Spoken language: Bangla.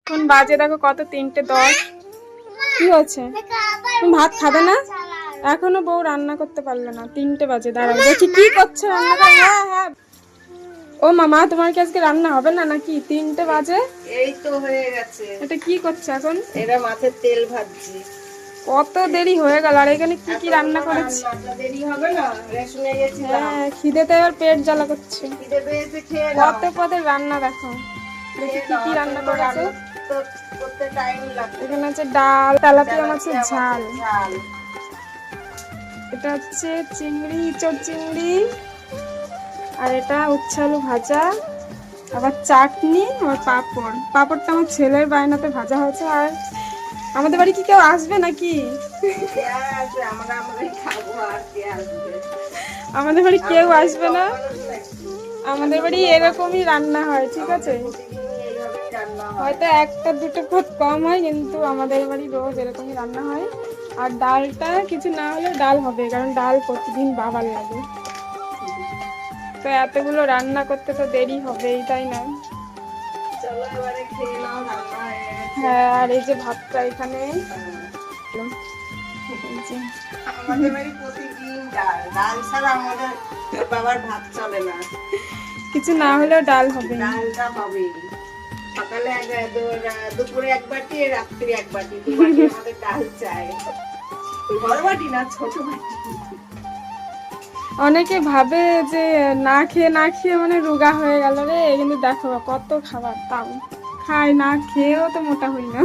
এখন বাজে দেখো কত, 3:10। কি হচ্ছে, তুমি ভাত খাবে না? এখনো বউ রান্না করতে পারলো না, 3টে বাজে। দাঁড়াও দেখি কি করছে রান্না। হ্যাঁ হ্যাঁ। ও মামা, তোমার কি আজকে রান্না হবে না নাকি? 3টে বাজে। এই তো হয়ে গেছে। এটা কি করছে এখন? এরা মাছের তেল ভাজছি। কত দেরি হয়ে গেল, আর এখানে কি কি রান্না করেছি? দেরি হবে না, রেশনে গেছিলাম। হ্যাঁ, খিদেতে এবার পেট জ্বালা করছে। খিদে পেয়েছে, খেয়ে নাও। কত পদের রান্না দেখো, দেখি কি কি রান্না করেছে। তো করতে টাইম লাগবে। এখানে আছে ডাল, তেলাপিয়া মাছের ঝাল, এটা হচ্ছে চিংড়ি, ইঁচড় চিংড়ি, আর এটা উচ্ছে আলু ভাজা, আবার চাটনি, আর পাঁপড়। পাঁপড়টা আমার ছেলের বায়নাতে ভাজা হয়েছে। আর আমাদের বাড়ি কি কেউ আসবে নাকি? আমাদের বাড়ি কেউ আসবে না, আমাদের বাড়ি এরকমই রান্না হয়, ঠিক আছে? হয়তো একটা দুটো খুব কম হয়, কিন্তু আমাদের বাড়ি রোজ এরকমই রান্না হয়। আর ডালটা কিছু না হলে ডাল হবে, কারণ ডাল প্রতিদিন বাবার লাগে। তো এতগুলো রান্না করতে তো দেরি হবেই, তাই না? হ্যাঁ, আর এই যে ভাতটা এখানে, আমাদের বাড়ি প্রতিদিন ডাল, ডাল ছাড়া আমাদের বাবার ভাত চলে না। কিছু না হলেও ডাল হবে, ডালটা হবে। সকালে দুপুরে এক বাটি, রাত্রি এক বাটি, 2 বাটি আমাদের ডাল চাই। বড় বাটি না, ছোট বাটি। অনেকে ভাবে যে না খেয়ে মানে রোগা হয়ে গেল রে, কিন্তু দেখো কত খাবার, তাও খাই, না খেয়েও তো মোটা হই না।